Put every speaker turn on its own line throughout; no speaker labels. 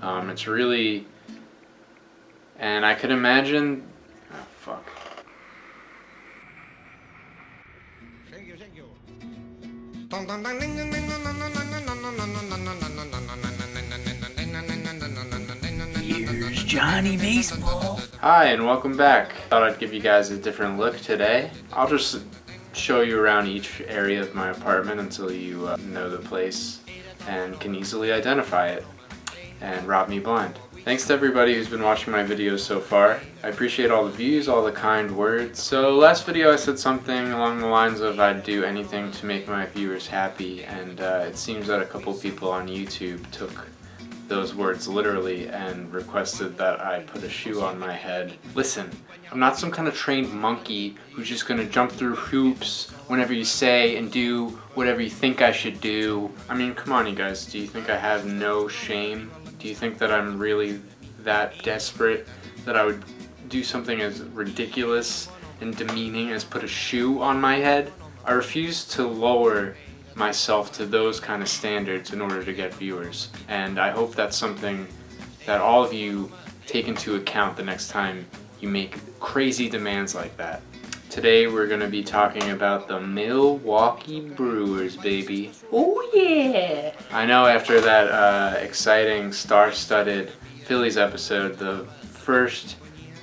It's really, and I could imagine, oh fuck.
Thank you.
Here's Johnny Baseball.
Hi and welcome back. Thought I'd give you guys a different look today. I'll just show you around each area of my apartment until you know the place and can easily identify it and rob me blind. Thanks to everybody who's been watching my videos so far. I appreciate all the views, all the kind words. So last video I said something along the lines of I'd do anything to make my viewers happy, and it seems that a couple people on YouTube took those words literally and requested that I put a shoe on my head. Listen, I'm not some kind of trained monkey who's just gonna jump through hoops whenever you say and do whatever you think I should do. I mean, come on you guys, do you think I have no shame? Do you think that I'm really that desperate that I would do something as ridiculous and demeaning as put a shoe on my head? I refuse to lower myself to those kind of standards in order to get viewers, and I hope that's something that all of you take into account the next time you make crazy demands like that. Today we're going to be talking about the Milwaukee Brewers, baby.
Oh yeah!
I know after that exciting star-studded Phillies episode, the first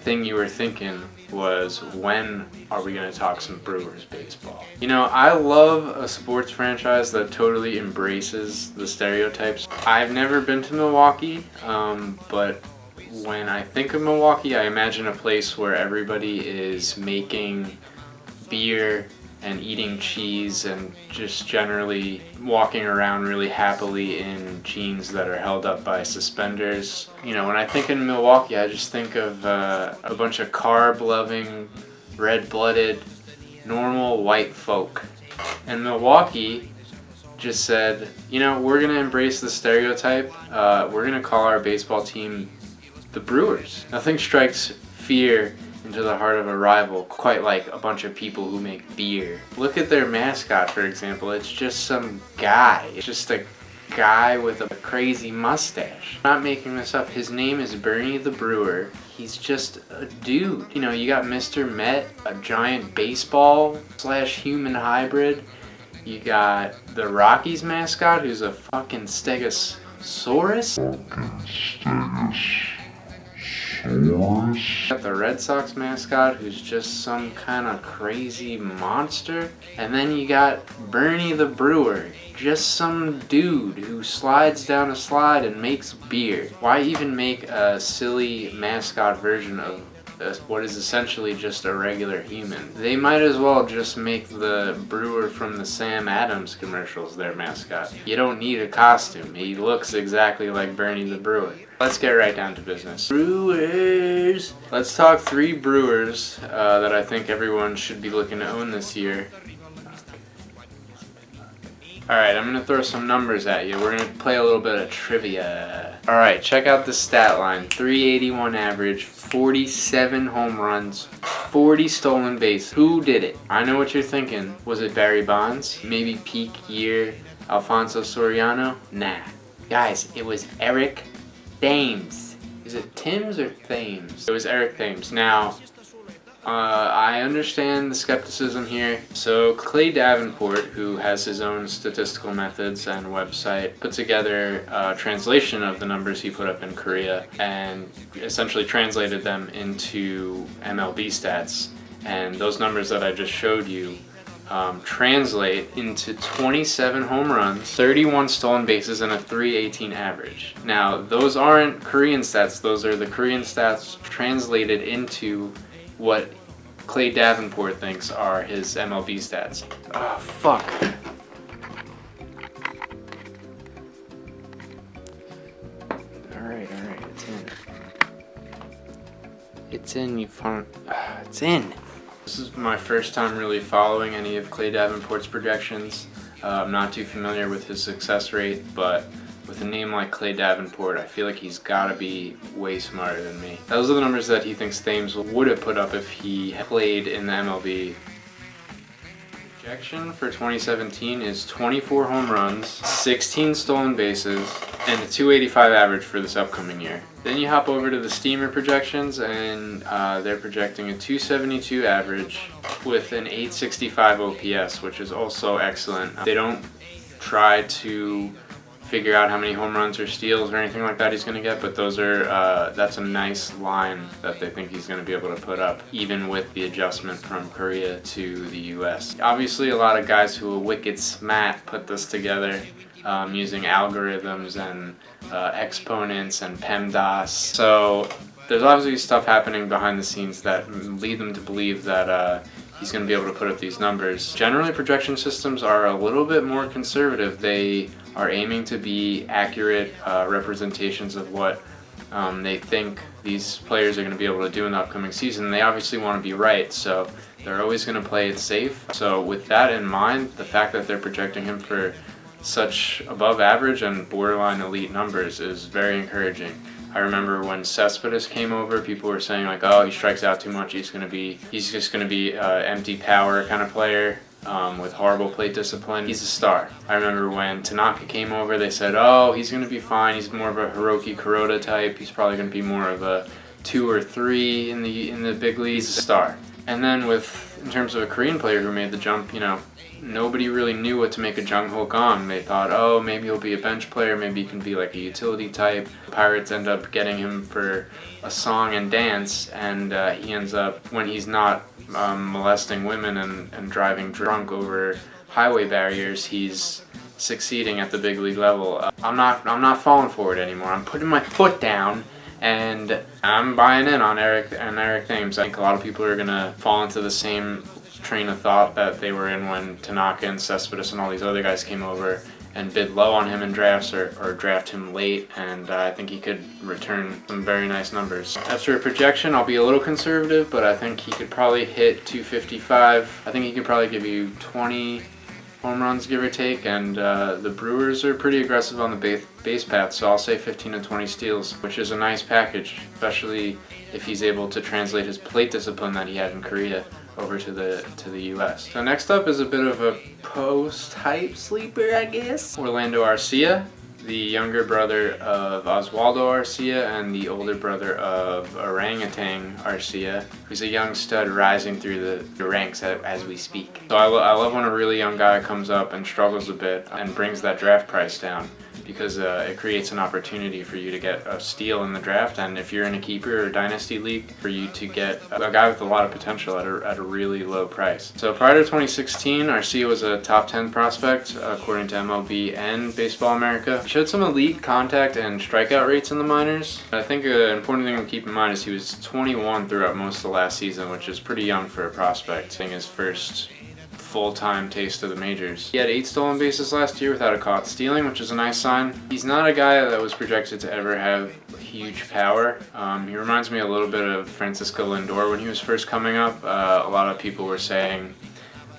thing you were thinking was, when are we going to talk some Brewers baseball? You know, I love a sports franchise that totally embraces the stereotypes. I've never been to Milwaukee, but when I think of Milwaukee, I imagine a place where everybody is making beer and eating cheese and just generally walking around really happily in jeans that are held up by suspenders. You know, when I think in Milwaukee, I just think of a bunch of carb-loving, red-blooded, normal white folk. And Milwaukee just said, you know, we're gonna embrace the stereotype. We're gonna call our baseball team the Brewers. Nothing strikes fear into the heart of a rival quite like a bunch of people who make beer. Look at their mascot, for example. It's just some guy. It's just a guy with a crazy mustache. I'm not making this up. His name is Bernie the Brewer. He's just a dude. You know, you got Mr. Met, a giant baseball / human hybrid. You got the Rockies mascot, who's a fucking stegosaurus. Got the Red Sox mascot, who's just some kind of crazy monster. And then you got Bernie the Brewer, just some dude who slides down a slide and makes beer. Why even make a silly mascot version of what is essentially just a regular human? They might as well just make the brewer from the Sam Adams commercials their mascot. You don't need a costume. He looks exactly like Bernie the Brewer. Let's get right down to business. Brewers! Let's talk 3 brewers that I think everyone should be looking to own this year. Alright, I'm going to throw some numbers at you. We're going to play a little bit of trivia. Alright, check out the stat line. 381 average, 47 home runs, 40 stolen bases. Who did it? I know what you're thinking. Was it Barry Bonds? Maybe peak year Alfonso Soriano? Nah. Guys, it was Eric Thames. Is it Timms or Thames? It was Eric Thames. Now, I understand the skepticism here. So Clay Davenport, who has his own statistical methods and website, put together a translation of the numbers he put up in Korea and essentially translated them into MLB stats. And those numbers that I just showed you translate into 27 home runs, 31 stolen bases, and a 318 average. Now, those aren't Korean stats. Those are the Korean stats translated into what Clay Davenport thinks are his MLB stats. Oh, fuck. Alright, it's in. It's in, you found. It's in. This is my first time really following any of Clay Davenport's projections. I'm not too familiar with his success rate, but with a name like Clay Davenport, I feel like he's gotta be way smarter than me. Those are the numbers that he thinks Thames would have put up if he played in the MLB. Projection for 2017 is 24 home runs, 16 stolen bases, and a 285 average for this upcoming year. Then you hop over to the Steamer projections, and they're projecting a 272 average with an 865 OPS, which is also excellent. They don't try to figure out how many home runs or steals or anything like that he's going to get, but those are that's a nice line that they think he's going to be able to put up, even with the adjustment from Korea to the US. Obviously, a lot of guys who are wicked smart put this together using algorithms and exponents and PEMDAS. So there's obviously stuff happening behind the scenes that lead them to believe that he's going to be able to put up these numbers. Generally, projection systems are a little bit more conservative. They are aiming to be accurate representations of what they think these players are going to be able to do in the upcoming season. They obviously want to be right, so they're always going to play it safe. So with that in mind, the fact that they're projecting him for such above average and borderline elite numbers is very encouraging. I remember when Cespedes came over, people were saying like, oh, he strikes out too much, he's just gonna be empty power kind of player with horrible plate discipline. He's a star. I remember when Tanaka came over, they said, oh, he's gonna be fine, he's more of a Hiroki Kuroda type, he's probably gonna be more of a 2 or 3 in the big leagues. He's a star. And then in terms of a Korean player who made the jump, nobody really knew what to make of Jung Ho Kang. They thought, oh, maybe he'll be a bench player, maybe he can be like a utility type. Pirates end up getting him for a song and dance, and he ends up, when he's not molesting women and driving drunk over highway barriers, he's succeeding at the big league level. I'm not falling for it anymore. I'm putting my foot down, and I'm buying in on Eric Thames. I think a lot of people are gonna fall into the same train of thought that they were in when Tanaka and Cespedes and all these other guys came over and bid low on him in drafts or draft him late, and I think he could return some very nice numbers. As for a projection, I'll be a little conservative, but I think he could probably hit 255. I think he could probably give you 20 home runs, give or take, and the Brewers are pretty aggressive on the base path, so I'll say 15 to 20 steals, which is a nice package, especially if he's able to translate his plate discipline that he had in Korea over to the US. So next up is a bit of a post-hype sleeper, I guess. Orlando Arcia, the younger brother of Oswaldo Arcia and the older brother of Orangutan Arcia, who's a young stud rising through the ranks as we speak. So I love when a really young guy comes up and struggles a bit and brings that draft price down, because it creates an opportunity for you to get a steal in the draft, and if you're in a keeper or dynasty league, for you to get a guy with a lot of potential at a really low price. So prior to 2016, Arcia was a top 10 prospect according to MLB and Baseball America. He showed some elite contact and strikeout rates in the minors. I think an important thing to keep in mind is he was 21 throughout most of the last season, which is pretty young for a prospect, being his first full-time taste of the majors. He had 8 stolen bases last year without a caught stealing, which is a nice sign. He's not a guy that was projected to ever have huge power. He reminds me a little bit of Francisco Lindor when he was first coming up. A lot of people were saying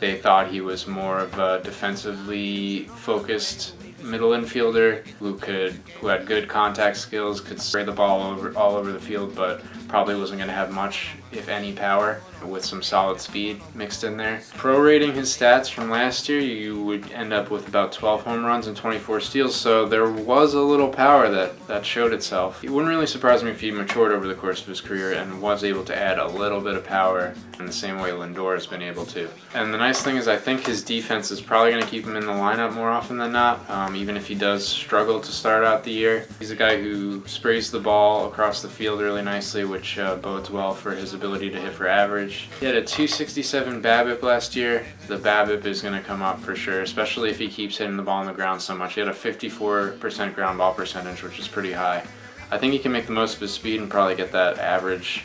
they thought he was more of a defensively focused middle infielder who had good contact skills, could spray the ball all over the field, but probably wasn't going to have much, if any, power, with some solid speed mixed in there. Prorating his stats from last year, you would end up with about 12 home runs and 24 steals, so there was a little power that showed itself. It wouldn't really surprise me if he matured over the course of his career and was able to add a little bit of power in the same way Lindor has been able to. And the nice thing is I think his defense is probably going to keep him in the lineup more often than not, even if he does struggle to start out the year. He's a guy who sprays the ball across the field really nicely, which bodes well for his ability to hit for average. He had a 267 BABIP last year. The BABIP is going to come up for sure, especially if he keeps hitting the ball on the ground so much. He had a 54% ground ball percentage, which is pretty high. I think he can make the most of his speed and probably get that average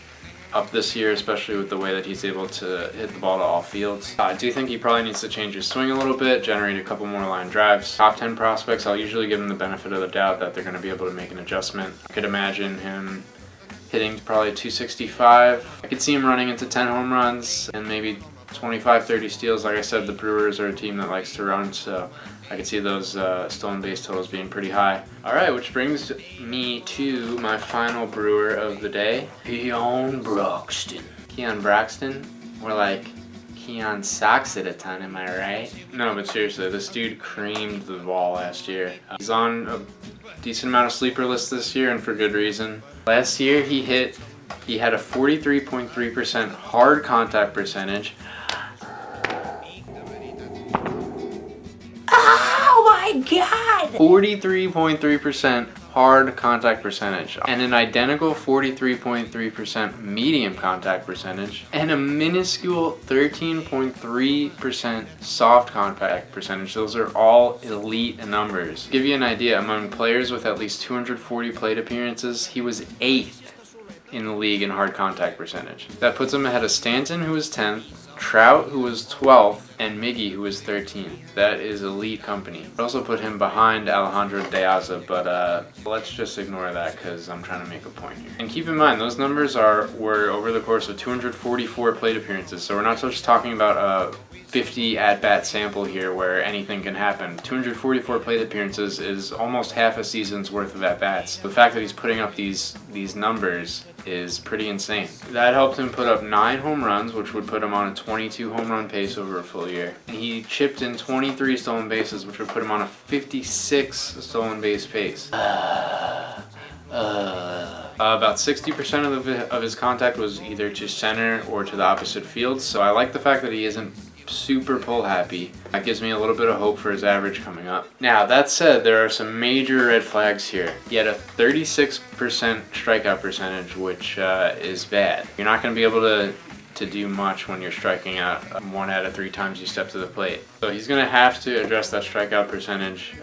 up this year, especially with the way that he's able to hit the ball to all fields. I do think he probably needs to change his swing a little bit, generate a couple more line drives. Top 10 prospects, I'll usually give him the benefit of the doubt that they're going to be able to make an adjustment. I could imagine him hitting probably 265. I could see him running into 10 home runs and maybe 25-30 steals. Like I said, the Brewers are a team that likes to run, so I could see those stolen base totals being pretty high. Alright, which brings me to my final Brewer of the day.
Keon Broxton.
Keon Braxton? More like Keon Socks at a ton, am I right? No, but seriously, this dude creamed the ball last year. He's on a decent amount of sleeper lists this year, and for good reason. Last year he had a 43.3% hard contact percentage.
Oh my god!
43.3% hard contact percentage, and an identical 43.3% medium contact percentage, and a minuscule 13.3% soft contact percentage. Those are all elite numbers. To give you an idea, among players with at least 240 plate appearances, he was 8th in the league in hard contact percentage. That puts him ahead of Stanton, who was 10th, Trout, who was 12th, and Miggy, who was 13th. That is elite company. I'd also put him behind Alejandro De Aza, but let's just ignore that because I'm trying to make a point here. And keep in mind, those numbers were over the course of 244 plate appearances, so we're not just talking about a 50 at-bat sample here where anything can happen. 244 plate appearances is almost half a season's worth of at-bats. The fact that he's putting up these numbers is pretty insane. That helped him put up 9 home runs, which would put him on a 22 home run pace over a full year. And he chipped in 23 stolen bases, which would put him on a 56 stolen base pace. About 60% of his contact was either to center or to the opposite field, so I like the fact that he isn't super pull happy. That gives me a little bit of hope for his average coming up. Now, that said, there are some major red flags here. He had a 36% strikeout percentage, which is bad. You're not going to be able to do much when you're striking out 1 out of 3 times you step to the plate. So he's going to have to address that strikeout percentage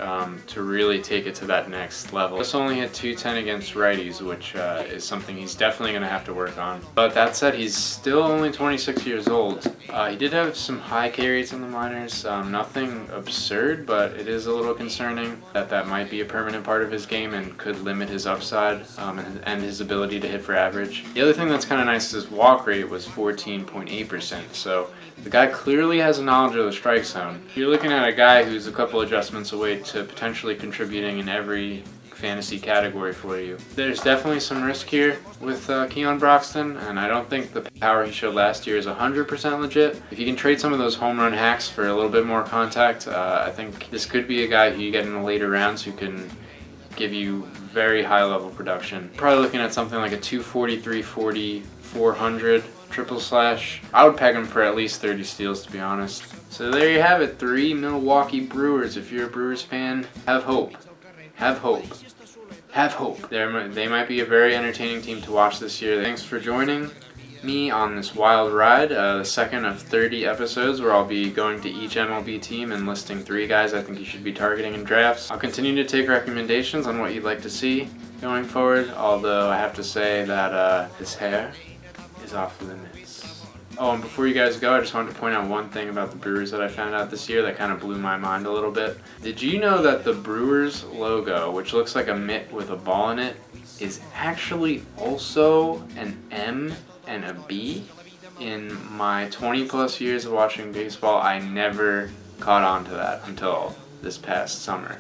to really take it to that next level. This only hit .210 against righties, which is something he's definitely going to have to work on. But that said, he's still only 26 years old. He did have some high K rates in the minors, nothing absurd, but it is a little concerning that might be a permanent part of his game and could limit his upside and his ability to hit for average. The other thing that's kind of nice is his walk rate was 14.8%, so the guy clearly has a knowledge of the strike zone. You're looking at a guy who's a couple adjustments away to potentially contributing in every fantasy category for you. There's definitely some risk here with Keon Broxton, and I don't think the power he showed last year is 100% legit. If you can trade some of those home run hacks for a little bit more contact, I think this could be a guy who you get in the later rounds who can give you very high level production. Probably looking at something like a 240, 340, 400 triple slash. I would peg him for at least 30 steals, to be honest. So there you have it, 3 Milwaukee Brewers. If you're a Brewers fan, have hope. Have hope. Have hope. They might be a very entertaining team to watch this year. Thanks for joining me on this wild ride, the second of 30 episodes where I'll be going to each MLB team and listing 3 guys I think you should be targeting in drafts. I'll continue to take recommendations on what you'd like to see going forward, although I have to say that his hair is off limits. Oh, and before you guys go, I just wanted to point out one thing about the Brewers that I found out this year that kind of blew my mind a little bit. Did you know that the Brewers logo, which looks like a mitt with a ball in it, is actually also an M and a B? In my 20 plus years of watching baseball, I never caught on to that until this past summer.